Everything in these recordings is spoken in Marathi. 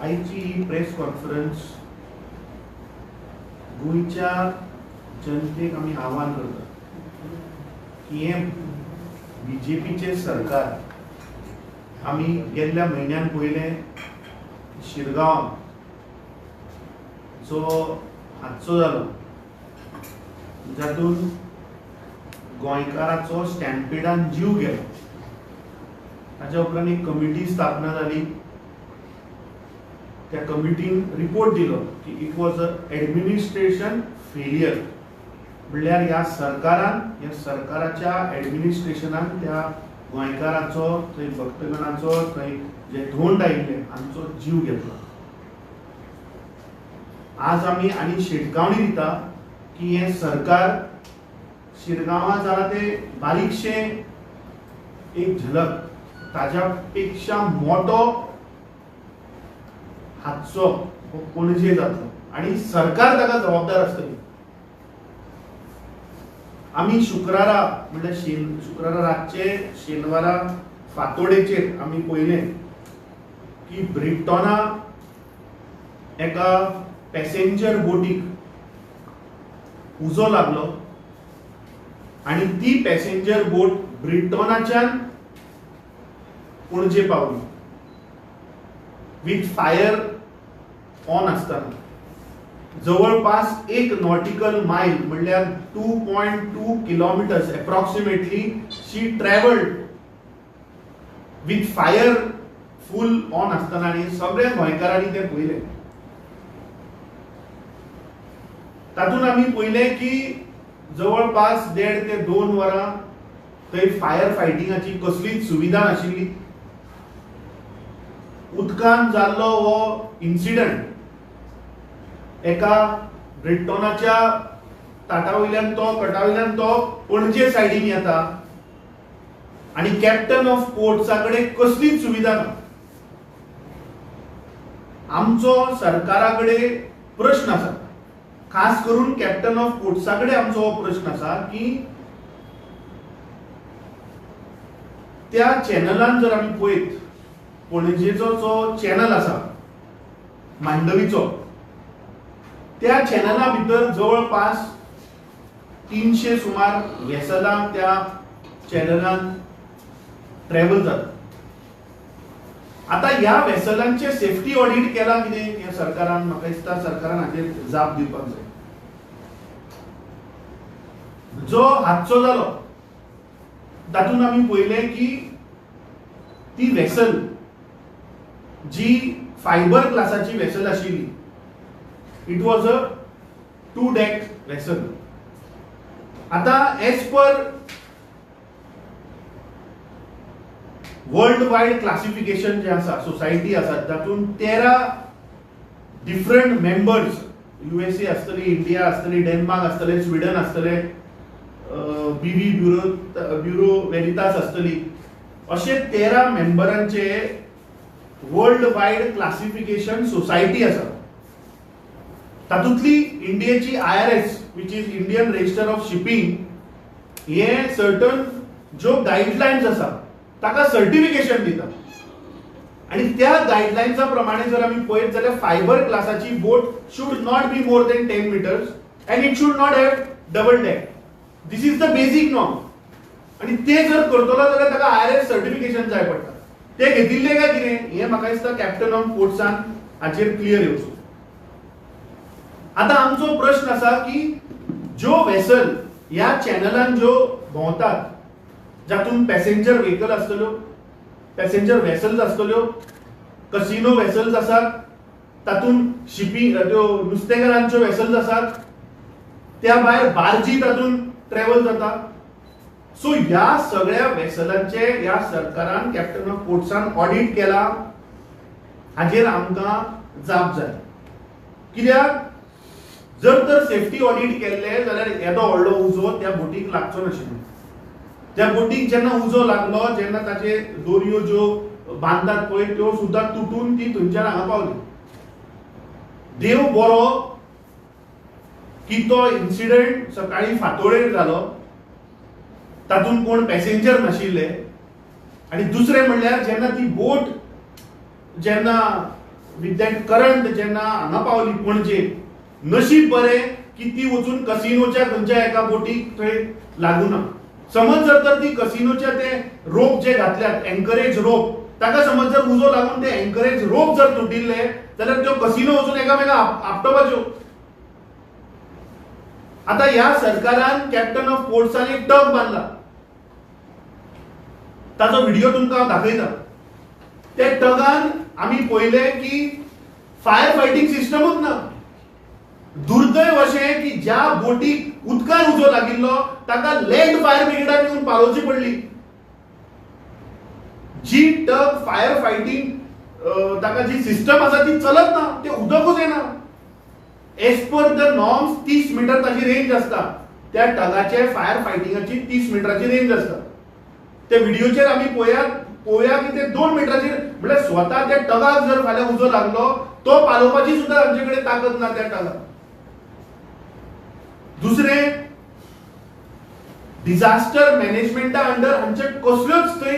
आयची प्रेस कॉन्फरन्स गोयच्या जनतेक आमी आव्हान करता की हे बीजेपीचे सरकार आमी गेल्ल्या म्हयन्यान पयले शिरगांव जो हादसो जालो जातून गोंयकाराचो स्टॅम्पेडान जीव गेलो ताच्या उपरांत एक कमिटी स्थापना जाली. त्या कमिटीन रिपोर्ट दिलो की it was a administration failure. म्हणल्यार ह्या सरकाराच्या एडमिनिस्ट्रेशनान त्या गोंयकाराचो थंय भक्तगणाचो थंय जे धोंड आयिल्ले हांचो जीव घेतलो. आज आमी आनी शिटकावणी दिता की हे सरकार शिरगांवां जालां ते बारीकशे एक झलक ताज्या पेक्षा मोठो हादसो हो पणजे जातलो आनी सरकार ताका जबाबदार आसतली. आमी शुक्रारा म्हणजे शुक्रारा रातचे शेनवारा फातोडेचेर आमी पयलें की ब्रिटॉना एका पॅसेंजर बोटीक उजो लागलो आणि ती पॅसेंजर बोट ब्रिटॉनाच्यान पणजे पावली विथ फायर ऑन असताना. जवळपास 1 नॉटिकल माइल म्हणल्यार 2.2 kilometres approximately she travelled with fire full on असताना आणि सगळ्या गोंयकारांनी ते पयले. तातून आमी पयले की जवळपास 1.5 ते 2 वरां थंय फायर फायटिंगाची कसलीच सुविधा नाशिल्ली. उदकान जाल्लो हो इन्सिडंट एका ब्रिटॉनाच्या ताटावयल्यान तो कटावयल्यान तो पणजे सायडीन येता आणि कॅप्टन ऑफ पोर्ट्सा कडेन कसलीच सुविधा ना. आमचो सरकारा कडेन प्रश्न आसा, खास करून कॅप्टन ऑफ पोर्ट्सा कडेन आमचो हो प्रश्न आसा की त्या चॅनलान जर आमी पळयत पणजेचो जो चॅनल आसा मांडवीचो त्या चॅनला भितर जवळपास 300 सुमार वेसलां त्या चॅनलान ट्रॅव्हल जातात. आता ह्या वेसलांचे सेफ्टी ऑडिट केला कितें ह्या सरकारान? म्हाका दिसता सरकारान हाचेर जाप दिवपाक जाय. जो हादसो जालो तातून आमी पयले की ती वेसल जी फायबर क्लासाची वेसल आशिल्ली it was a 2 deck vessel. आता as per world wide classification जे आसा सोसायटी आसा तातून 13 डिफरंट मेंबर्स USA आसतली, इंडिया आसतली, डेन्मार्क आसतले, स्वीडन आसतले, बीबी ब्युरो वेरितास आसतली, अशे 13 मेंबरांचे वर्ल्ड वाइड क्लासिफिकेशन सोसायटी आसा. तातूंतली इंडियेची IRS which is Indian register of shipping हे सर्टन ज्यो गायडलायन्स आसा ताका सर्टिफिकेशन दिता आणि त्या गायडलायन्सा प्रमाणे जर आमी पळयत जाल्यार फायबर क्लासाची boat should not be more than 10 metres and it should not have double deck. This is the basic norm. आणि ते जर करतलो जाल्यार ताका IRS सर्टिफिकेशन जाय पडटा. ते घेतिल्ले काय कितें हे म्हाका दिसता कॅप्टन ऑफ पोर्ट्सान हाचेर क्लियर येवचो. आता आमचो प्रश्न असा की ज्यो वेसल ह्या चॅनलान ज्यो भोंवतात जातून पॅसेंजर व्हेकल आसतल्यो, पॅसेंजर वेसल्स आसतल्यो, कसिनो वेसल्स आसात, तातून शिपिंग त्यो नुस्तेकारांच्यो वेसल्स आसात, त्या भायर बार्जी तातून ट्रॅव्हल जाता. सो ह्या सगळ्या वेसलांचे ह्या सरकारान कॅप्टन ऑफ पोर्ट्सान ऑडिट केला हाचेर आमकां जाप जाय. कित्याक जर तर सेफ्टी ऑडिट केल्ले जाल्यार येदो व्हडलो उजो त्या बोटीक लागचो नाशिल्लो. त्या बोटीक जेन्ना उजो लागलो, जेन्ना ताचे दोरयो ज्यो बांदतात पळय त्यो सुद्दां तुटून ती थंयच्यान हांगा पावली. देव बरो की तो इन्सिडेंट सकाळी फातोडेर जालो, तातून कोण पॅसेंजर नाशिल्ले. आणि दुसरे म्हणल्यार जेन्ना ती बोट जेन्ना विथ दॅट करंट जेन्ना हांगा पावली पणजे, नशीब बरें की ती वचून कसिनोच्या खंयच्या एका बोटीक थंय लागूना. समज जर तर ती कसिनोच्या ते रोप जे घातल्यात, एन्करेज रोप, ताका समज जर उजो लागून ते एन्करेज रोप जर तुटिल्ले जाल्यार त्यो कसिनो वचून एकामेका आपटोवपाच्यो. आता ह्या सरकारान कॅप्टन ऑफ पोर्ट्सान एक टग बांधला, ताचो व्हिडिओ तुमकां हांव दाखयता. त्या टगान आमी पळयले की फायर फायटिंग सिस्टमूच ना. दुर्दैव अशें की ज्या बोटीक उदकान उजो लागिल्लो ताका लँड फायर ब्रिगेडान येवन पालोवची पडली. जी टग फायर फायटिंग ताका जी सिस्टम आसा ती चलत ना, ते उदकूच येना. As per the norms 30 metre ताची रेंज असता. त्या टगाचे फायर फायटिंगाची 30 मीटराची रेंज असता. त्या व्हिडिओचेर आमी पळोवया की ते 2 मीटराचेर, म्हणजे स्वता त्या टगाक जर फाल्यां उजो लागलो तो पालोवपाची सुद्धा आमचे कडेन ताकद ना त्या टगाक. दुसरें, डिझास्टर मॅनेजमेंटा अंडर आमचे कसल्योच थंय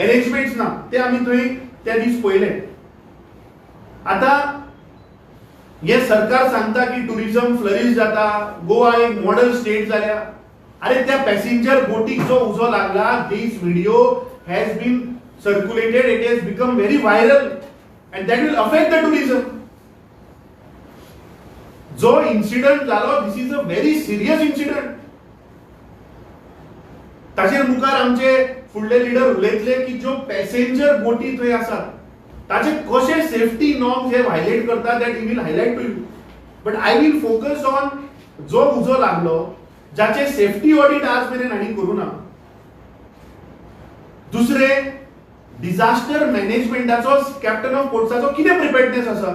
अरेंजमेंट्स ना, ते आमी थंय त्या दीस पळयले. आता हे सरकार सांगता की टुरिझम फ्लरिश जाता, गोवा एक मॉडल स्टेट जाल्या. अरे त्या पॅसेंजर बोटीक जो उजो लागला, this video has been circulated, it has become very viral and that will affect the tourism. जो इन्सिडंट जालो, this is a very serious incident. ताचेर मुखार आमचे फुडले लिडर उलयतले की ज्यो पॅसेंजर बोटी थंय आसात ताचे कशे सेफ्टी नॉर्म्स हे व्हायलेट करता, that he will highlight to you. But I will focus on जो उजो लागलो जाचे सेफ्टी ऑडिट आज मेरेन हांणी करूना. दुसरे, डिझास्टर मॅनेजमेंटाचो कॅप्टन ऑफ पोर्ट्साचो कितें प्रिपेर्डनेस आसा?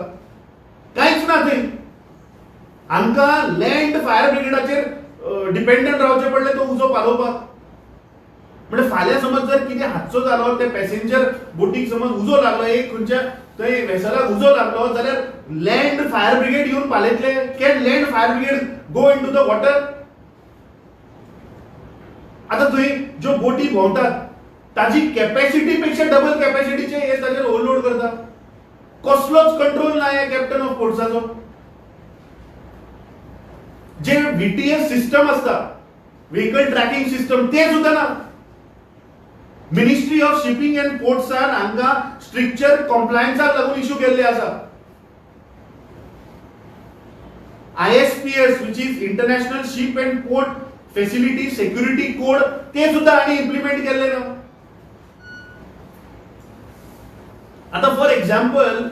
कांयच ना थंय. आमकां लँड फायर ब्रिगेडाचेर डिपेंडंट रावचे पडले तो उजो पालोवपाक. म्हणजे फाल्यां समज जर कितें हादसो जालो, ते पॅसेंजर बोटीक समज उजो लागलो, एक खंयच्या थंय वेसलाक उजो लागलो जाल्यार लँड फायर ब्रिगेड येवन पालयतले. Can land fire brigade go into the water? आता थंय ज्यो बोटी भोंवतात ताजी कॅपॅसिटी पेक्षा डबल कॅपॅसिटीचे हे ताचेर ओव्हरलोड करता. कसलोच कंट्रोल ना ह्या कॅप्टन ऑफ पोर्ट्साचो. जे व्हीटीएस सिस्टम असता, व्हेकल ट्रॅकिंग सिस्टम, ते सुद्धा ना. मिनिस्ट्री ऑफ शिपिंग अँड पोर्ट्सान हांगा स्ट्रिक्चर कॉम्प्लायन्साक लागून इश्यू केल्ले आसा. ISPS which is international ship and port facility security code, ते सुद्धा हांणी इम्प्लिमेंट केल्ले ना. आता फॉर एक्झाम्पल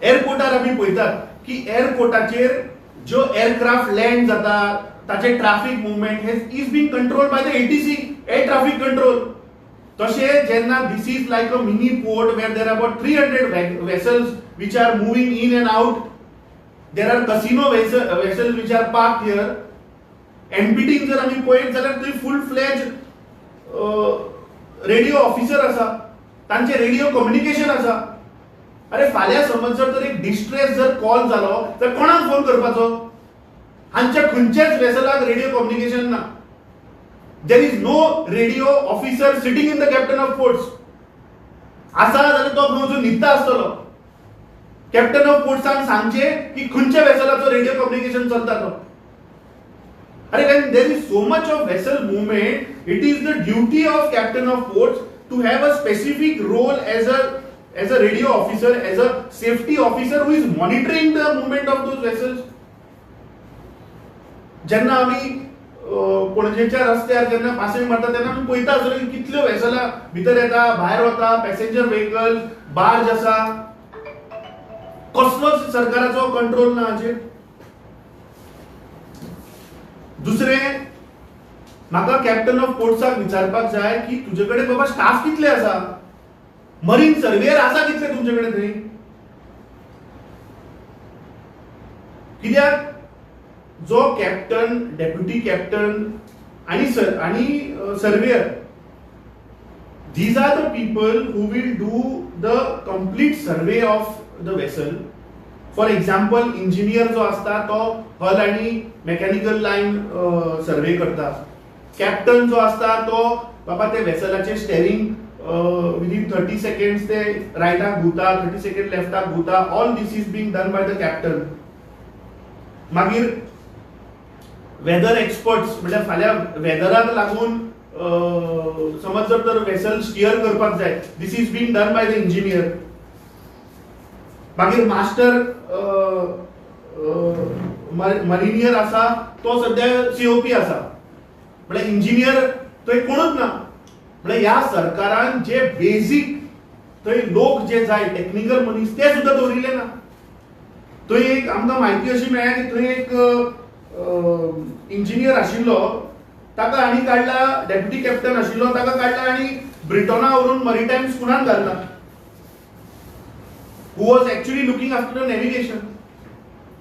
एअरपोर्टार आमी पळयतात की एअरपोर्टाचेर जो एअरक्राफ्ट लँड जाता ताचे traffic movement has is been controlled by the ATC, air traffic control. तशे जेन्ना this is like a mini port where there are about 300 vessels which are moving in and out, there are casino vessels which are parked here. NPT जर आमी पळयत जाल्यार थंय फुल फ्लेज रेडिओ ऑफिसर आसा, तांचे रेडिओ कम्युनिकेशन आसा. अरे फाल्यां समज जर एक डिस्ट्रेस जर कॉल जालो तर कोणाक फोन करपाचो? हांच्या खंयच्याच वेसलाक रेडिओ कम्युनिकेशन ना. There is no radio officer sitting in the captain of ports. आसा जाल्यार तो खंय वचून न्हिदता आसतलो. कॅप्टन ऑफ पोर्ट्सान सांगचे की खंयच्या वेसलाचो रेडिओ कम्युनिकेशन चलता तो. अरे when there is so much of vessel movement, it is the duty of captain of ports to have a specific role as a radio officer, as a safety officer who is monitoring the movement of those vessels. जेन्ना आमी पणजेच्या रस्त्यार जेन्ना पासिंग मारता तेन्ना आमी पळयता आसतले कितल्यो वेसला भितर येता, भायर वता, पॅसेंजर व्हेकल, बार्ज आसा. कसलोच सरकाराचो कंट्रोल ना हाचेर. दुसरें, म्हाका कॅप्टन ऑफ पोर्ट्साक विचारपाक जाय की तुजे कडेन बाबा स्टाफ कितले आसा? मरीन सर्वेयर आसा कितले तुमचे कडेन थंय? कित्याक जो कॅप्टन, डेप्युटी कॅप्टन आणि surveyor, these are the people who will do the complete survey of the vessel. For example engineer जो असता तो हल आणि मेकॅनिकल लाईन सर्वे करता. कॅप्टन जो असता तो बाबा ते वेसलाचे स्टेरिंग within 30 seconds ते रायटाक घुता, 30 seconds लेफ्टाक घुता. All this is being done by the captain. मागीर वेदर एक्सपर्ट्स म्हणजे फाल्यां वेदराक लागून समज जर तर वेसल स्टियर करपाक जाय, this is being done by the engineer. मागीर मास्टर मरिनियर आसा तो सध्या सीओपी आसा, म्हणजे इंजिनियर थंय कोणूच ना. म्हणजे ह्या सरकारान जे बेसिक थंय लोक जे जाय टेक्निकल मनीस ते सुद्धा दवरिल्ले ना. थंय एक आमकां म्हायती अशी मेळ्ळ्या की थंय एक इंजिनियर आशिल्लो, ताका आनी काडला, डेप्युटी कॅप्टन आशिल्लो ताका काडला आनी ब्रिटना व्हरून मरीटायम स्कुलान घालला. Who was actually looking after navigation.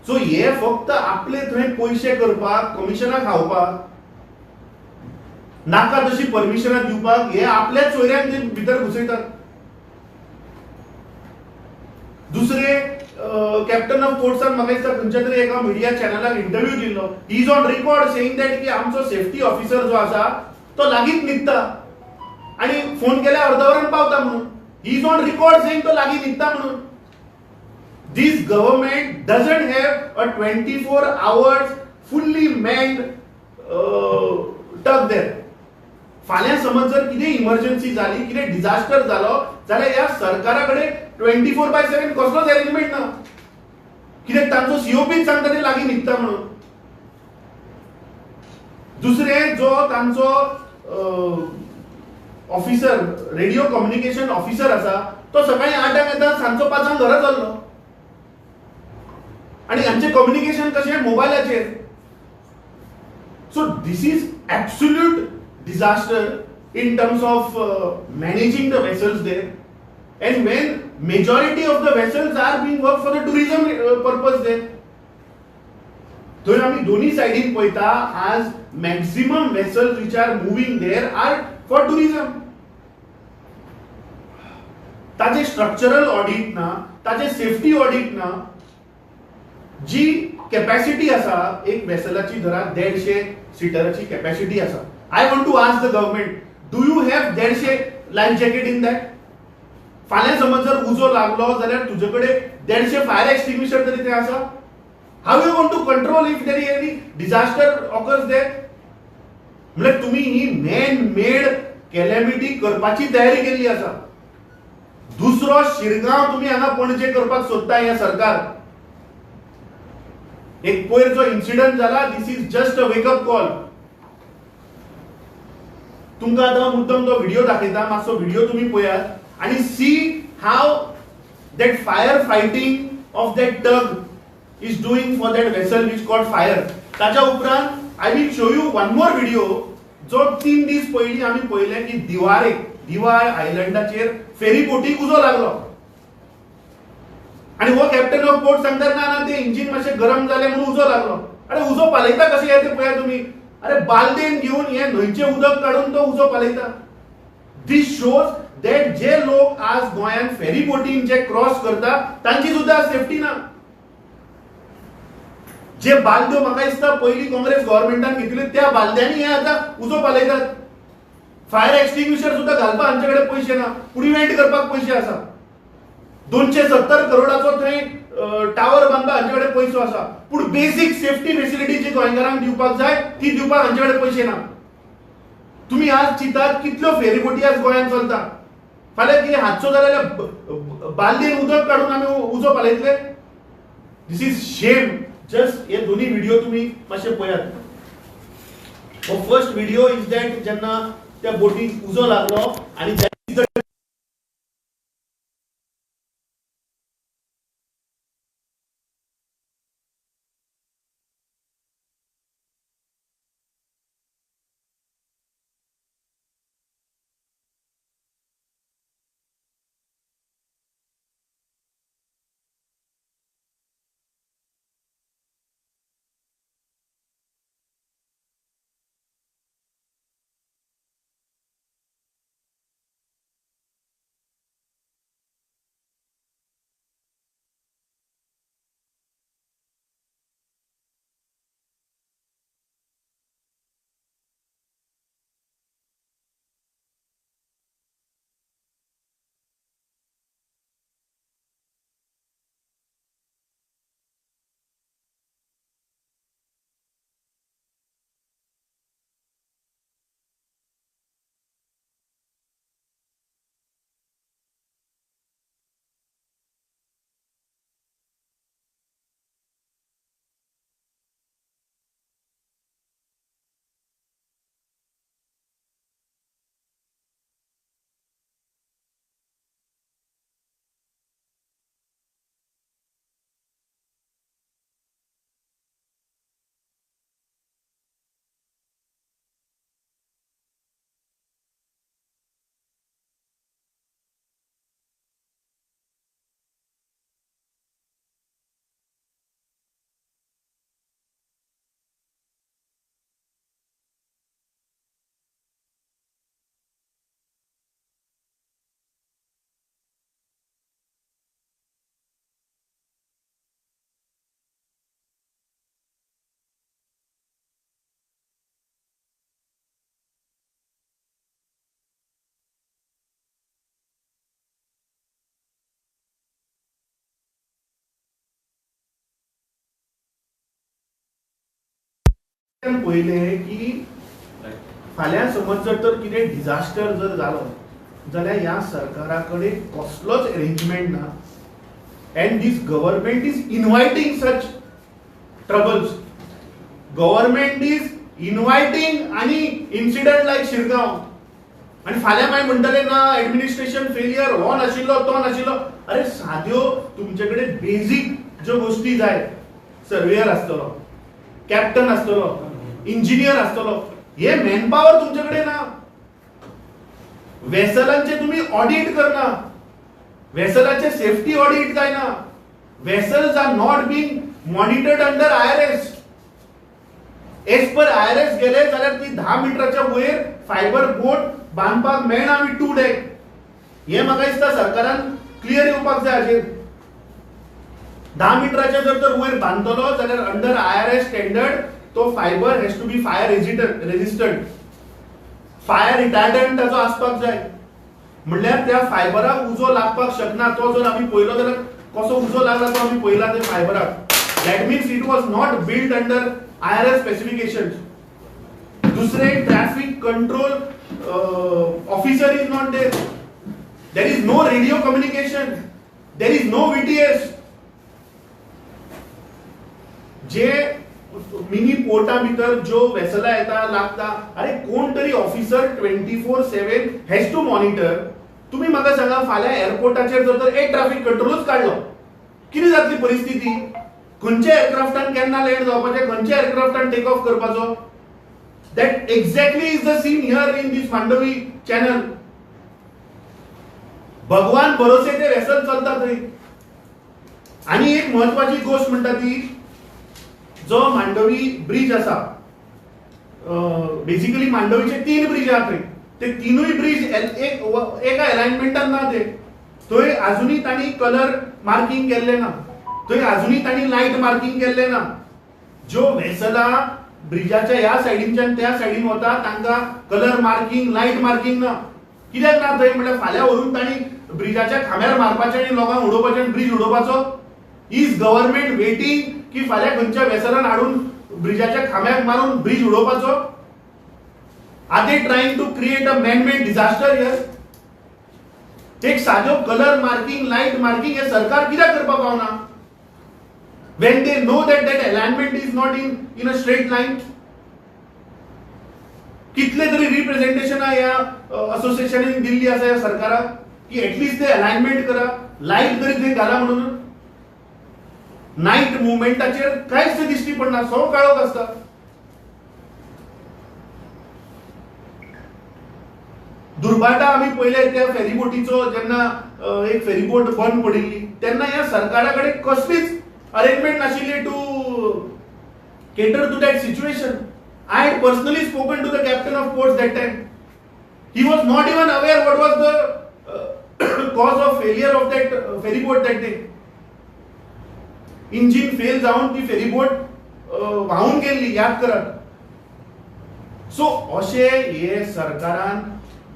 So हे फक्त आपले थंय पयशे करपाक, कमिशनां खावपाक, नाका तशी परमिशनां दिवपाक हे आपल्याच सोयऱ्यांक ते भितर घुसयतात. दुसरे कॅप्टन ऑफ फोर्सान म्हाका दिसता खंयच्या तरी एका मिडिया चॅनलाक इंटरव्यू दिल्लो. ही is on record saying that की आमचो सेफ्टी ऑफिसर जो आसा तो लागींच न्हिदता आणि फोन केल्यार अर्द वरान पावता म्हणून. He is on record saying तो लागीं न्हिदता म्हणून. This government doesn't have a 24 hours fully manned tug there. फाल्यां समज जर कितें इमर्जन्सी जाली, कितें डिझास्टर जालो जाल्यार ह्या सरकारा कडेन 24/7 कसलोच अरेंजमेंट ना. कित्याक तांचो सीओपीच सांगता ते लागीं न्हिदता म्हणून. दुसरे जो तांचो ऑफिसर, रेडिओ कम्युनिकेशन ऑफिसर आसा तो सकाळी 8 येता, सांजचो 5 घरा चल्लो. आणि हांचे कम्युनिकेशन कशें मोबायलाचेर. So this is absolute disaster in terms of managing the vessels there, and when majority of the vessels are being worked for the tourism purpose there. थंय आमी दोन्ही सायडीन पळयता आज maximum vessels which are moving there are for tourism. ताचे स्ट्रक्चरल ऑडिट ना, ताचे सेफ्टी ऑडिट ना. जी कॅपॅसिटी आसा एक वेसलाची धरा 150 सीटराची कॅपॅसिटी आसा. I want to ask the government, do you have 150 life jacket in that? फाल्यां समज जर उजो लागलो जाल्यार तुजे कडेन 150 फायर एक्सटिंग्विशर तरी ते आसा. How you want to control if there is any disaster occurs there? म्हणजे तुम्ही ही मॅन मेड कॅलॅमिटी करपाची तयारी केल्ली आसा. दुसरो शिरगांव तुम्ही हांगा पणजे करपाक सोदता हे सरकार. एक पयर जो इन्सिडंट जाला, this is just a wake up call. तुमकां आतां मुद्दम तो व्हिडिओ दाखयता, मातसो व्हिडिओ तुम्ही पळयात आणि see how that fire fighting of that tug is doing for that vessel which caught fire. ताच्या उपरांत I will show you one more video जो 3 दीस पयलीं आमी पळयले की दिवार आयलंडाचेर फेरी बोटीक उजो लागलो. आणि हो कॅप्टन ऑफ बोट सांगतात ना ते इंजिन मातशें गरम जालें म्हणून उजो लागलो. अरे उजो पालयता कशें हे ते पळया तुम्ही. अरे बालदेन घेऊन हे न्हंयचे उदक काढून तो उजो पालयता. दिस शोज दॅट जे लोक आज गोंयान फेरी बोटीन जे क्रॉस करता तांची सुद्धा सेफ्टी ना. जे बालद्यो म्हाका दिसता पयली काँग्रेस गव्हर्नमेंटान घेतले त्या बालद्यांनी हे आता उजो पालयतात. फायर एक्सटिंग्विशर सुद्धा घालपाक हांचे कडेन पयशे ना, प्रिव्हेंट करपाक पयशे आसा. 270 करोडाचो थंय टावर बांदता हांचे कडेन पयसो आसा, पूण बेसिक सेफ्टी फेसिलिटी जी गोंयकारांक दिवपाक जाय ती दिवपाक हांचे कडेन पयशे ना. तुम्ही आज चिंतात कितल्यो फेरीबोटी आज गोंयांत चलता. फाल्यां कितें हादसो जालो जाल्यार बालदेन उदक काडून आमी उजो पालयतले. दिस इज शेम. जस्ट हे दोन्ही व्हिडिओ तुम्ही मातशे पळयात. हो फर्स्ट व्हिडिओ इज दॅट जेन्ना त्या बोटीक उजो लागलो आणि पहिले की फाल्यां समज जर कितें डिझास्टर जर जालो जाल्यार ह्या सरकाराकडे कसलोच अरेंजमेंट ना, and this government is inviting such troubles. Government is inviting आणि इन्सिडंट लायक शिरगांव, आणि फाल्यां मागीर म्हणटले ना ऍडमिनिस्ट्रेशन फेलियर, हो नाशिल्लो तो नाशिल्लो. अरे साद्यो तुमचे बेसिक ज्यो गोष्टी जाय, सर्वेयर आसतलो, कॅप्टन आसतलो, इंजिनियर आसतलो, हे मॅनपॉवर तुमच्याकडे ना. वेसलांचे तुम्ही ऑडिट करना, वेसलाचे सेफ्टी ऑडिट जायना, vessels are not being monitored under IRS. As per IRS गेले जाल्यार ती 10 मिटराच्या वयर फायबर बोट बांदपाक मेळना विथ 2 डेक. हे म्हाका दिसता सरकारान क्लियर येवपाक जाय हाजेर. 10 मिटराच्या जर तर वयर बांदतलो जाल्यार अंडर IRS स्टँडर्ड तो fibre has to be fire resistant, fire retardant ताचो आसपाक जाय. म्हणल्यार त्या फायबराक उजो लागपाक शकना. तो जर आमी पळयलो जाल्यार कसो उजो लागला तो आमी पळयला त्या फायबराक. That means it was not build under IRS specifications. दुसरे traffic control officer is not there. There is no radio communication, there is no VTS. जे मिनी पोर्टा भितर ज्यो वेसला येता लागता, अरे कोण तरी ऑफिसर 24/7 हॅज टू मॉनिटर. तुम्ही म्हाका सांगा फाल्यां एअरपोर्टाचेर जर एअर ट्रॅफिक कंट्रोलच काडलो, कितें जातली परिस्थिती? खंयच्या एअरक्राफ्टान केन्ना लँड जावपाचें, खंयच्या एअरक्राफ्टान टेक ऑफ करपाचो? That exactly is the scene here in this Mandovi channel. भगवान भरोसे ते वेसल चलता थंय. आणि एक महत्वाची गोष्ट म्हणटा ती, जो मांडवी ब्रिज आसा, बेसिकली मांडवीचे 3 ब्रिज आहा थंय, ते तिनूय ब्रिज एका अलाइनमेंटान ना. ते थंय अजुनूय तांणी कलर मार्किंग केल्ले ना, थंय अजुनूय तांणी लाईट मार्किंग केल्ले ना. ज्यो वेसला ब्रिजाच्या ह्या सायडीनच्यान त्या सायडीन वता तांकां कलर मार्किंग, लाईट मार्किंग ना. कित्याक ना थंय? म्हणल्यार फाल्यां व्हरून तांणी ब्रिजाच्या खांब्यार मारपाचें आणि लोकांक उडोवपाचें आनी ब्रिज उडोवपाचो. इज गव्हर्नमेंट वेटिंग की फाल्यां खंयच्या वेसलान हाडून ब्रिजाच्या खांब्याक मारून ब्रिज उडोवपाचो? Are they trying to create a man made disaster here? एक साधो कलर मार्किंग, लाईट मार्किंग हे सरकार कित्याक करपाक पावना? when they know that alignment is not in a straight line. कितले तरी रिप्रेझेंटेशन या असोसिएशनाने दिल्ली आसा या सरकाराक की एटलीस्ट ते अलाइनमेंट करा, लाईट तरी ते घाला म्हणून. नाईट मुवमेंटाचेर कांयच ते दिश्टी पडना, सो काळोख आसता. दुर्भाटा आम्ही पहिले त्या फेरीबोटीचो जेन्ना एक फेरीबोट बंद पडिल्ली तेन्ना ह्या सरकाराकडे कसलीच अरेंजमेंट नाशिल्ली to cater to that situation. I had personally spoken to the captain of ports that time. He was not even aware what was the cause of failure of that ferry boat that day. Engine fail जाऊन ती ferry boat वाहून गेली, याद करा. सो अशे हे सरकारान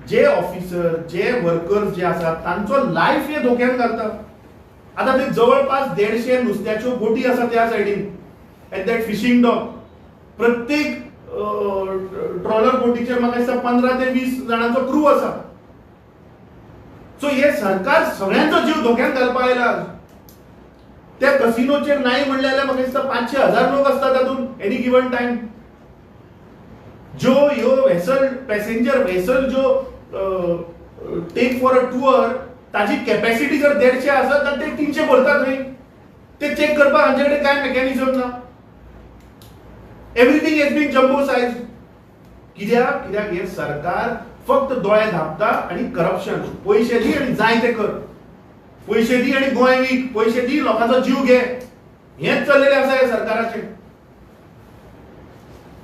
जे ऑफिसर, जे वर्कर्स जे आसात तांचो लाईफ हे धोक्यात घालता. आता ते जवळपास 150 नुस्त्याच्यो बोटी आसा त्या सायडीन एट दॅट फिशिंग डॉक. प्रत्येक ट्रॉलर बोटीचेर म्हाका दिसता 15 ते 20 जणांचो क्रू आसा. सो हे सरकार सगळ्यांचो जीव धोक्यात घालपाक आयला. त्या कसिनोचेर नाही म्हणले जाल्यार म्हाका दिसता 500,000 लोक असतात तातून एनी गिवन टाइम. जो ह्यो वेसल पॅसेंजर वेसल जो टेक फॉर अ टूर ताची कॅपॅसिटी जर 150 आसत तर ते 300 भरतात न्ही. ते चेक करपाक हांचेकडे काय मेकॅनिझम ना. Everything has been jumbo size. कित्याक हे सरकार फक्त दोळे धापता आणि करप्शन. पैसे दी आणि जाय ते कर, पैसे दी आणि गोंय वीक, पैसे दी लोकांचो जीव घे, हेच चल्लेले आसा हे सरकाराचे.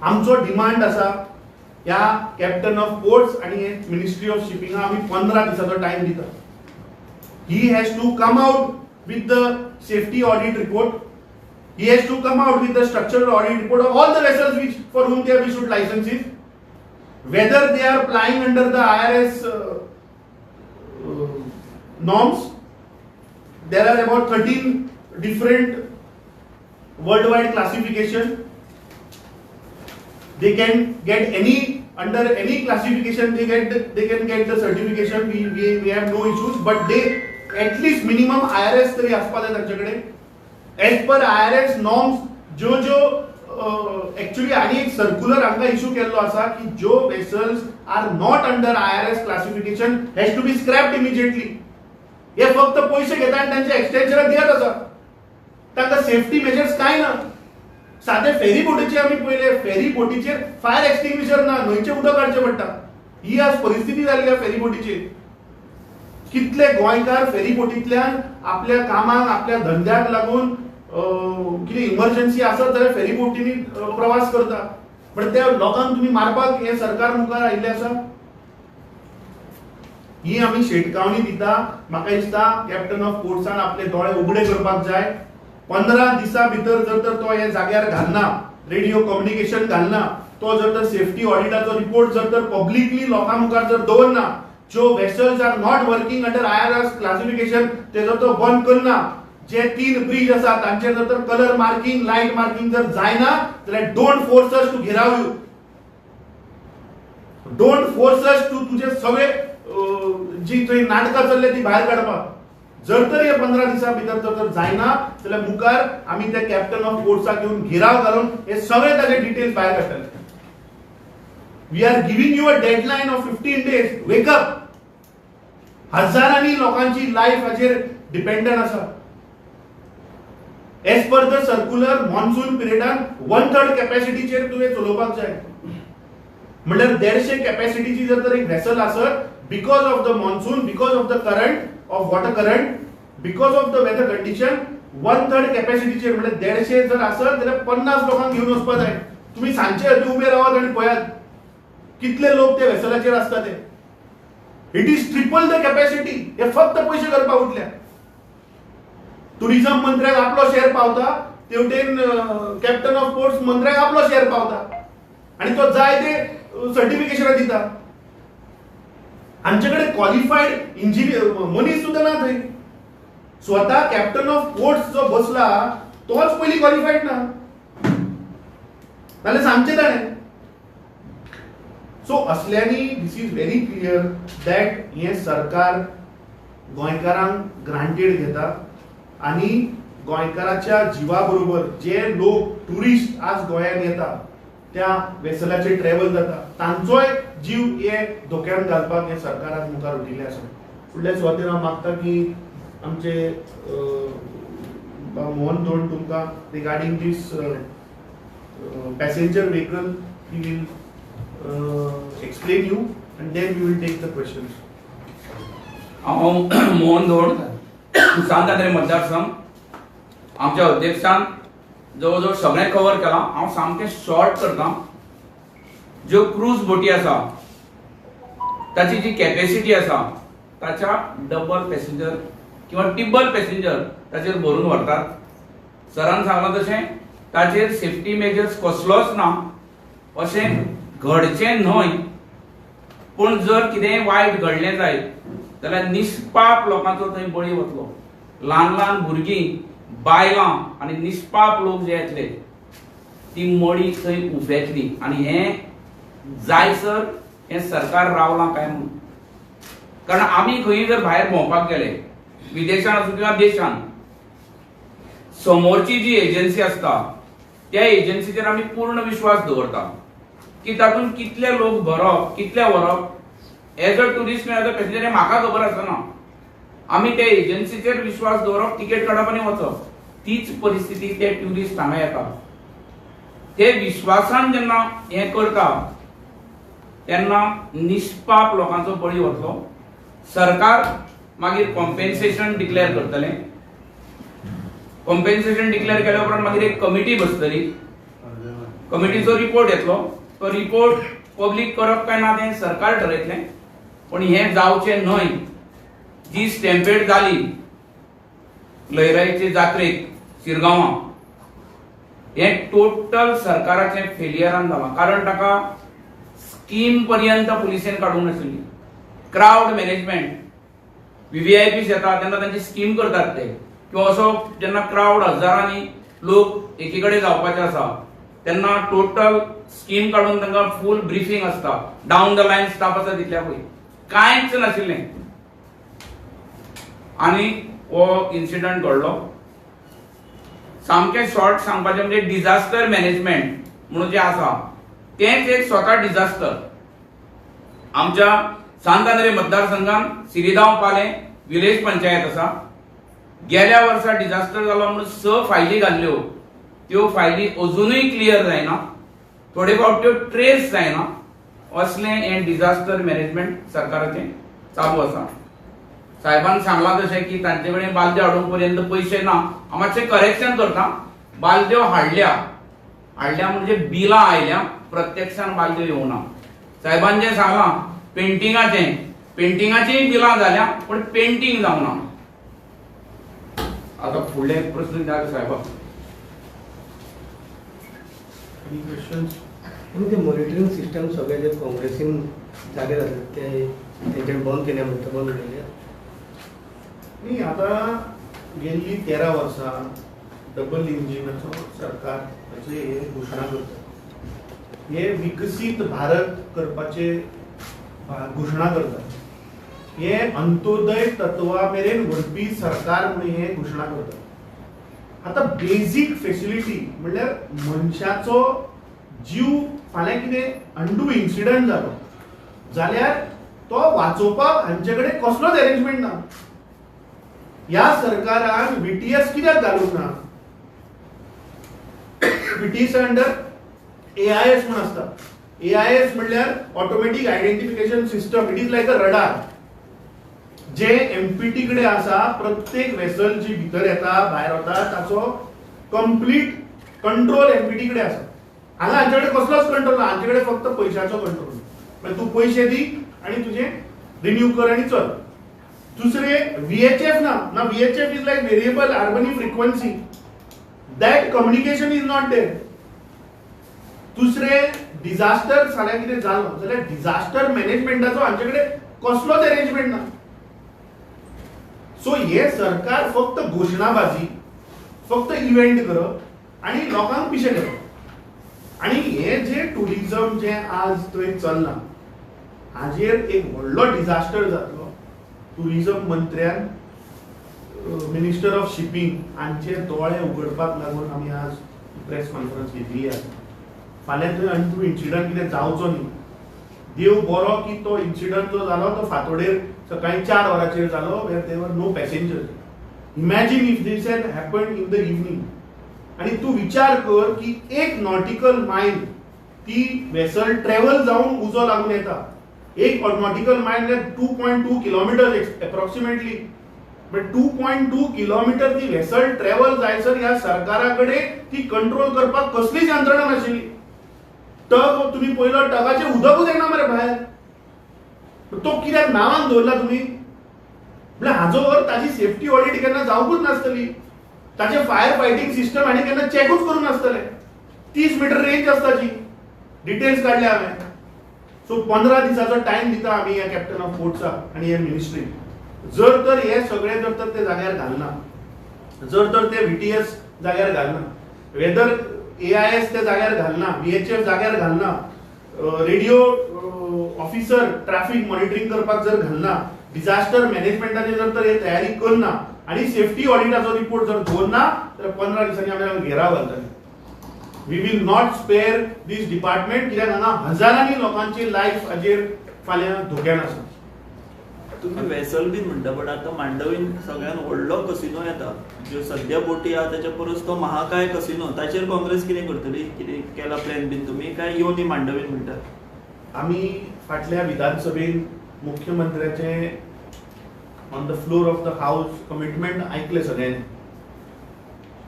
आमचो डिमांड आसा या कॅप्टन ऑफ पोर्ट्स आणि मिनिस्ट्री ऑफ शिपिंग आम्ही 15 दिसाचो टाइम दिता. He has to come out with the safety audit report. He has to come out with the structural audit report of all the vessels for whom they have issued licenses, whether they are plying under the IRS norms. There are about 13 different worldwide classification. they can get any under any classification, they can get the certification. We have no issues, but they at least minimum IRS तरी असपाक जाय तांच्याकडे. As per IRS norms, जो actually आणि एक सर्क्युलर हांगा इश्यू केल्लो आसा की जो vessels are not under IRS classification has to be scrapped immediately. हे फक्त पैसे घेता आणि त्यांचे एक्सटेन्शन दियत आसा. तांकां सेफ्टी मेजर्स काय ना. साधे फेरी बोटीचे आम्ही पहिले फेरी बोटीचेर फायर एक्सटिंग्विशर ना, न्हंयचे उदक काडचें पडटा. ही आज परिस्थिती जाल्ली फेरी बोटीची. कितले गोंयकार फेरी बोटींतल्यान आपल्या कामाक आपल्या धंद्याक लागून कितें इमर्जन्सी आसत जाल्यार फेरी बोटींनी प्रवास करता. पण त्या लोकांक तुम्ही मारपाक हे सरकार मुखार आयिल्ले आसा. ही आमी शेटकावणी दिता. म्हाका दिसता कॅप्टन ऑफ पोर्ट्सान आपले दोळे उगडे करपाक जाय. 15 दिसा भितर जर तर तो हे जाग्यार घालना, रेडिओ कम्युनिकेशन घालना, तो जर तर सेफ्टी ऑडिटाचो रिपोर्ट जर तर पब्लिकली लोकां मुखार जर दवरना, जो vessels are not working under IRS classification ते जर तो बंद करना, जे 3 ब्रिज आसा तांचेर जर तर कलर मार्किंग लाईट मार्किंग जर जायना जाल्यार डोंट फोर्स अस टू घेराव you. Don't force us to तुझे सगळे जी थंय नाटकां चल्ले ती भायर काडपाक. जर तर हे 15 दिसा भितर जर तर जायना जाल्यार मुखार आमी त्या कॅप्टन ऑफ पोर्ट्साक घेवन घेराव घालून हे सगळे ताजे डिटेल्स भायर काडटले. We are giving you a deadline of 15 days. Wake up. हजारांनी लोकांची लाईफ हाचेर डिपेंडंट आसा. As per the circular monsoon पिरियडान 1/3 कॅपॅसिटीचेर तुवें चलोवपाक जाय. म्हणल्यार 150 कॅपॅसिटीची जर तर एक व्हेसल आसत, because of the monsoon, because of the current of water current, because of the weather condition 1/3 कॅपॅसिटीचेर म्हणजे 150 जर आसत जाल्यार 50 लोकांक घेऊन वचपाक जाय. तुम्ही सांजचे हद्दी उबे रावात आणि पळयात कितले लोक त्या वेसलाचेर असतात ते. It is triple the capacity. हे फक्त पैसे करपाक उठल्या. टुरिझम मंत्र्याक आपलो शेअर पावता, तेवटेन कॅप्टन ऑफ पोर्ट्स मंत्र्याक आपलो शेअर पावता आणि तो जाय ते सर्टिफिकेशन दिता. आमच्याकडे क्वालिफाईड इंजिनियर मनीस सुद्धा ना थंय. स्वतः कॅप्टन ऑफ पोर्ट्स जो बसला तोच पहिली क्वालिफाईड ना. नाल्यार सांगचे ताणें. सो असल्यानी this is very clear that हे सरकार गोंयकारांक ग्रांटेड घेता आणि गोंयकाराच्या जिवा बरोबर जे लोक टुरिस्ट आज गोंयांत येता त्या वेसलाचे ट्रॅव्हल जाता तांचोय जीव हे धोक्यात घालपाक हे सरकाराक मुखार उठिल्ले आसा. फुडल्या सुवातेर हांव मागता की आमचे मोहन दोंड तुमकां regarding these passenger vehicle he will explain you and then we will take the questions. Mohan Dond St Andre मतदारसंघ आमच्या अध्यक्षान जवळजवळ सगळें कव्हर केला. हांव सामकें शॉर्ट करता. ज्यो क्रूज बोटी आसा ताची जी कॅपॅसिटी आसा ताच्या डबल पॅसेंजर किंवा टिब्बल पॅसेंजर ताचेर भरून व्हरतात. सरान सांगलां तशें ताचेर सेफ्टी मेजर्स कसलोच ना अशें घडचें न्हय. पूण जर कितें वायट घडलें जायत जाल्यार निष्पाप लोकांचो थंय बळी वतलो. ल्हान ल्हान भुरगीं, बायलां आनी निष्पाप लोक जे येतले ती मडी थंय उफेतली. आनी हें जायसर हें सरकार रावलां काय म्हणून. कारण आमी खंय जर भायर भोंवपाक गेले, विदेशांत आसूं किंवा देशांत, समोरची जी एजन्सी आसता त्या एजन्सीचेर आमी पूर्ण विश्वास दवरता की तातूंत कितले लोक भरप कितले व्हरप. As a tourist as a passenger हें म्हाका खबर आसना. आमी त्या एजन्सीचेर विश्वास दवरप, तिकेट काडप आनी वचप. तीच परिस्थिती ते ट्युरिस्ट हांगा येता. ते विश्वासान जेन्ना हें करता तेन्ना निष्पाप लोकांचो बळी वतलो. सरकार मागीर कॉम्पेन्सेशन डिक्लेअर करतलें. कॉम्पेन्सेशन डिक्लेअर केल्या उपरांत मागीर एक कमिटी बसतली. कमिटीचो रिपोर्ट येतलो. तो रिपोर्ट पब्लीक करप काय ना तें सरकार ठरयतलें. पण हें जावचें न्हय. जी स्टॅम्पेड जाली लयराईचे जात्रेक शिरगांवां हें टोटल सरकाराचें फेलियरान जालां. कारण ताका स्कीम पर्यंत पुलिसेन काडूंक नाशिल्ली. क्राउड मॅनेजमेंट, VVIPs येतात तेन्ना तांची स्कीम करतात ते, किंवा असो जेन्ना क्राउड हजारांनी लोक एकी कडेन जावपाचे आसा तेन्ना टोटल स्कीम काढून तांकां फुल ब्रीफिंग आसता, डावन द लायन स्टाफ आसा तितल्या पळय, कांयच नाशिल्लें. आनी हो इन्सिडंट घडलो. सामकें शॉर्ट सांगपाचें म्हणजे डिझास्टर मॅनेजमेंट म्हणून जे आसा तेंच एक स्वता डिझास्टर. आमच्या सांत आंद्रे मतदारसंघात सिरिगांव पाले विलेज पंचायत आसा. गेल्या वर्सा डिझास्टर जालो म्हणून 6 फायली घाल्ल्यो, त्यो फायली अजूनय क्लियर जायना, थोडे फावट त्यो ट्रेस जायना. असलें हें डिझास्टर मॅनेजमेंट सरकाराचें चालू आसा. साहेबान सांगलां तशें की तांचे कडेन बालद्यो हाडूंक पर्यंत पयशे ना. हांव मातशें करेक्शन करता, बालद्यो हाडल्या म्हणजे बिलां आयल्या, प्रत्यक्षान बालद्यो येवना. साहेबान जें सांगलां पेंटिंगाचीय बिलां जाल्या पण पेंटिंग जावना. आता फुडले प्रश्न विचार साहेबाक. Any questions? आणि ते मॉनिटरिंग सिस्टम सगळे जे काँग्रेसीन जागे जातात ते बंद केल्या म्हणटा, बंद केले नाही. आता गेल्ली 13 वर्सां डबल इंजिनाचो सरकार हे घोशणा करता. हे विकसीत भारत करपाचे घोशणा करता. हे अंत्योदय तत्वा मेरेन व्हरपी सरकार म्हणून हे घोशणा करता. आता बेसिक फेसिलिटी म्हणल्यार मनशाचो जीव फाल्यां कितें अंडू इन्सिडंट जालो जाल्यार तो वाचोवपाक हांचे कडेन कसलोच अरेंजमेंट ना. ह्या सरकारान VTS कित्याक घालूंक ना? VTS अंडर AIS म्हण आसता. AIS म्हणल्यार automatic identification system. It is like a radar जे MPT कडेन आसा. प्रत्येक वेसल जी भितर येता भायर वता ताचो कंप्लीट कंट्रोल MPT कडेन आसा. हांगा हांचे कडेन कसलोच कंट्रोल ना. हांचे कडेन फक्त पयशाचो कंट्रोल. म्हणजे तूं पयशे दी आनी तुजें रिन्यू कर आनी चल. दुसरे VHF ना. VHF is like variable harmony frequency. That communication is not there. दुसरे डिझास्टर फाल्यां कितें जालो जाल्यार डिझास्टर मॅनेजमेंटाचो हांचे कडेन कसलोच अरेंजमेंट ना. सो हे सरकार फक्त घोशणाबाजी, फक्त इव्हेंट करप आनी लोकांक पिशे करप. आनी हे जे टुरिझम जे आज थंय चल्लां हाजेर एक व्हडलो डिझास्टर जातलो. टुरिझम मंत्र्यान मिनिस्टर ऑफ शिपिंग हांचे दोळे उगडपाक लागून आमी आज प्रेस कॉन्फरन्स घेतली आसा. फाल्यां थंय अंतू इन्सिडंट कितें जावचो न्ही. देव बरो की तो इन्सिडंट जो जालो तो फातोडेर सकाळी 4 वरांचेर जालो where there no passenger. Imagine if this had happened in the evening. आणि तू विचार कर की एक नॉटिकल मायल ती वेसल ट्रॅव्हल जाऊन उजो लागून येता. एक nautical mile 2.2 kilometre approximately. But 2.2 kilometre ती वेसल ट्रॅव्हल जायसर ह्या सरकाराकडे ती कंट्रोल करपाक कसलीच यंत्रणा नाशिल्ली. टग तुम्ही पयलो टगाचे उदकूच येना मरे भायर. तो कित्याक नांवान दवरला तुम्ही? म्हळ्यार हाजो अर्थ ताजी सेफ्टी ऑडिट केन्ना जावपूच नासतली. ताचे फायर फायटिंग सिस्टम हांणी केन्ना चॅकूच करूंक नासतले. 30 मीटर रेंज आसता जी डिटेल्स काढले हांवें. सो 15 दिसाचो टायम दिता आमी ह्या कॅप्टन ऑफ फोर्ट्साक आनी ह्या मिनिस्ट्रीक. जर तर हे सगळे जर तर ते जाग्यार घालना, जर तर ते VTS जाग्यार घालना, वेदर AIS ते जाग्यार घालना, VHF जाग्यार घालना, रेडिओ ऑफिसर ट्रॅफिक मॉनिटरिंग करपाक जर घालना, डिझास्टर मॅनेजमेंटाची जर तर हे तयारी करना आणि सेफ्टी ऑडिटाचो रिपोर्ट जर दवरना तर 15 दिसांनी आमी घेराव घालतले. We will not spare this department. कित्याक हांगा हजारांनी लोकांची लायफ हाजेर फाल्यां धोक्यान आसा. तुम्ही वेसल बीन म्हणटा बट आता मांडवीन सगळ्यात व्हडलो कसिनो येता ज्यो सध्या बोटी आहा त्याच्या परस तो महाकाय कसिनो ताचेर काँग्रेस कितें करतली? कितें केला प्लॅन बीन तुमी काय येवनी मांडवीन म्हणटा? आमी फाटल्या विधानसभेन मुख्यमंत्र्याचे on the floor of the house commitment ऐकले सगळ्यांनी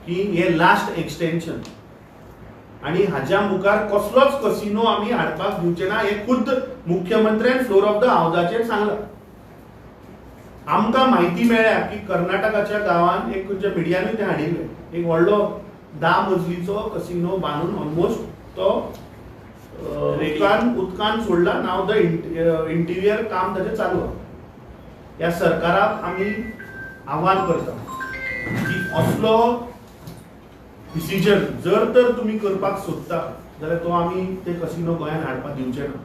की हे लास्ट एक्सटेन्शन आणि हाज्या मुखार कसलोच कसिनो आमी हाडपाक दिवचे ना. हे खुद्द मुख्यमंत्र्यान फ्लोर ऑफ द हाऊसाचेर सांगलां. आमकां म्हायती मेळ्ळ्या की कर्नाटकाच्या गांवान एक खंयच्या मिडियानूय ते हाडिल्ले एक व्हडलो 10 मजलीचो कसिनो बांदून ऑलमोस्ट तो उदकान सोडला. नाव द इंटिरियर काम ताचें चालू आहा. ह्या सरकाराक आमी आव्हान करता की असलो डिसिजन जर तर तुम्ही करपाक सोदता जाल्यार तो आमी ते कसिनो गोंयांत हाडपाक दिवचे ना.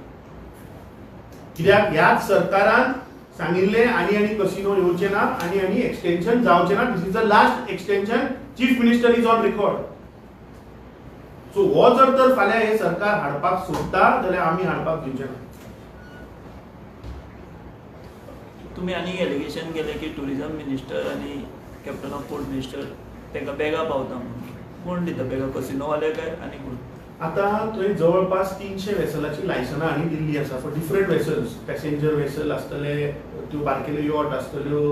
कित्याक ह्याच सरकारान सांगिल्ले आनी कसिनो येवचे ना आनी एक्सटेन्शन जावचे ना. This is the last extension. Chief minister is on record. So हो जर तर फाल्यां हे सरकार हाडपाक सोदता जाल्यार आमी हाडपाक दिवचे ना. तुम्ही आणि एलिगेशन केले की टुरिझम मिनिस्टर आणि कॅप्टन ऑफ पोर्ट मिनिस्टर तांकां बॅगा पावता म्हणून. कोण दिता बॅगा, कसिनोवाले काय आणि कोण? आता थंय जवळपास 300 वेसलाची लायसनां हांणी दिल्ली आसा for different vessels. Passenger vessel आसतले, त्यो बारकेल्यो यॉट आसतल्यो.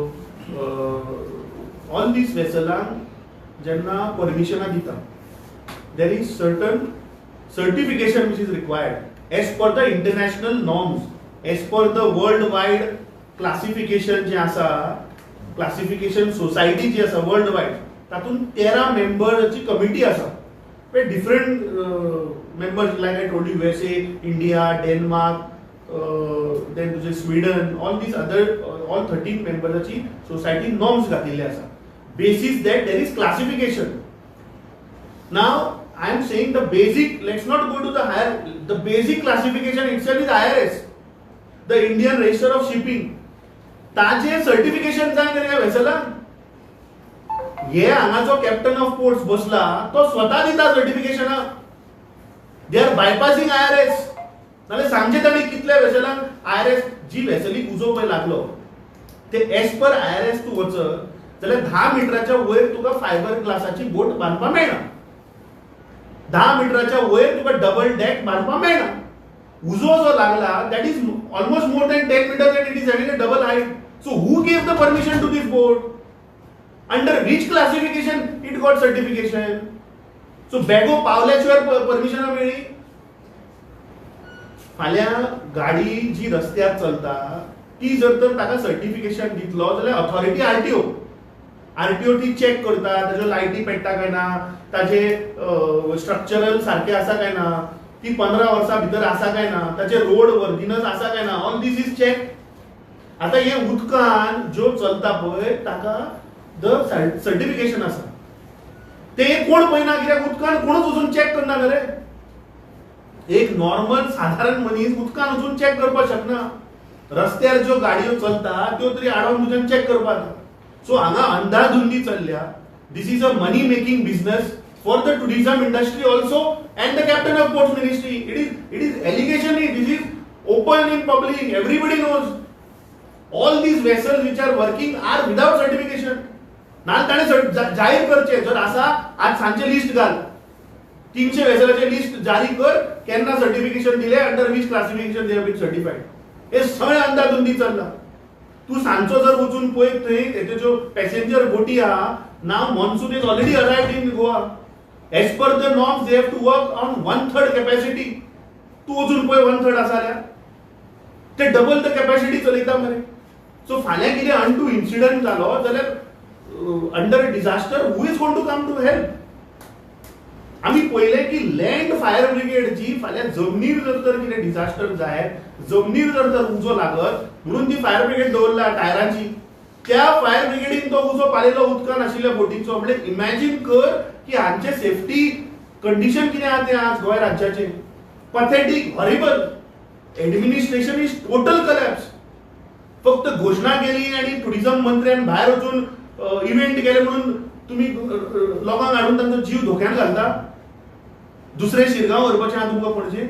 ऑल दीस वेसलांक जेन्ना परमिशनां दिता there is certain certification which is required age per the international norms, age per the world wide classification जे आसा, क्लासिफिकेशन सोसायटी जी आसा वर्ल्ड वायड, तातूंत 13 मेंबर्सची कमिटी आसा. Different members like I told you USA, India, Denmark, then तुजे Sweden, all these other all 13 मेंबर्साची सोसायटी नॉर्म्स घातिल्ले आसा. Basis that there is classification. Now I am saying the basic, let's not go to the higher, the basic classification itself is IRS, the Indian Register of Shipping. ताजे सर्टिफिकेशन जाय रे ह्या वेसलाक. हे हांगाचो कॅप्टन ऑफ पोर्ट्स बसला तो स्वता दिता सर्टिफिकेशनां. They are bypassing IRS. नाल्यार सांगचे ताणी कितल्या वेसलांक IRS जी वेसलीक उजो पळय लागलो ते एज पर IRS तूं वचत जाल्यार 10 मिटराच्या वयर तुका फायबर ग्लासाची बोट बांदपाक मेळना. 10 मिटराच्या वयर तुका डबल डेक बांदपाक मेळना. उजो जो लागला that is almost more than 10 meters and it is having a double height. So who gave the permission to this boat? Under which classification it got certification? So बॅगो पावल्याशिवाय परमिशनां मेळ्ळी. फाल्यां गाडी जी रस्त्यार चलता ती जर तर ताका सर्टिफिकेशन दितलो जाल्यार ऑथॉरिटी आरटीओ ती चेक करता, ताज्यो लायटी पेट्टा काय ना, ताजे स्ट्रक्चरल सारखे आसा काय ना, ती 15 वर्सां भितर आसा काय ना, ताचे रोड वर्दिनस आसा काय ना, ऑल दीस इज चेक. आता हे उदकान ज्यो चलता पळय ताका द सर्टिफिकेशन आसा. ते कोण पळयना कित्याक उदकान कोणूच वचून चेक करना रे. एक नॉर्मल साधारण मनीस उदकान वचून चेक करपाक शकना. रस्त्यार ज्यो गाडयो चलता त्यो तरी आडावन तुज्यान चेक करपाक. सो हांगा अंधाधुंदी चल्ल्या. This is a money making business for the tourism industry also and the captain of ports ministry. It is allegation. This is open in public. Everybody knows. All these vessels which are working are without certification. नाल ताणे जाहीर करचे जर आसा आज सांचे लिस्ट घाल. 300 वेसलाचे लिस्ट जारी कर. केन्ना सर्टिफिकेशन दिले, under which classification they have been certified. हे सगळे अंधाधुंदी चल्ला. तू सांचो जर वचून पळयत थंय तेच्यो ज्यो पॅसेंजर बोटी आहा now monsoon is already arrived in Goa. As per the norms they have to work on 1/3 capacity. तू वचून पळय 1/3 आसा जाल्यार ते डबल द कॅपॅसिटी चलयता मरे. सो फाल्यां कितें अनटू इन्सिडंट जालो जाल्यार under disaster who is going to come to help. आमी पळयलें की लँड फायर ब्रिगेड जी फाल्यां जमनीर जर तर कितें डिझास्टर जाय, जमनीर जर तर उजो लागत म्हणून ती फायर ब्रिगेड दवरला टायरांची, त्या फायर ब्रिगेडीन तो उजो पालेलो उदकान आशिल्ल्या बोटीचो. म्हणजे इमॅजिन कर की हांचे सेफ्टी कंडिशन कितें आहा तें आज गोंय राज्याचें. Pathetic, horrible. Administration is total collapse. फक्त घोषणा केली आणि टुरिझम मंत्र्यान भायर वचून इव्हेंट केले म्हणून तुम्ही लोकांक हाडून तांचो जीव धोक्यान घालता. दुसरे शिरगांव व्हरपाचें आहा तुमकां पणजे.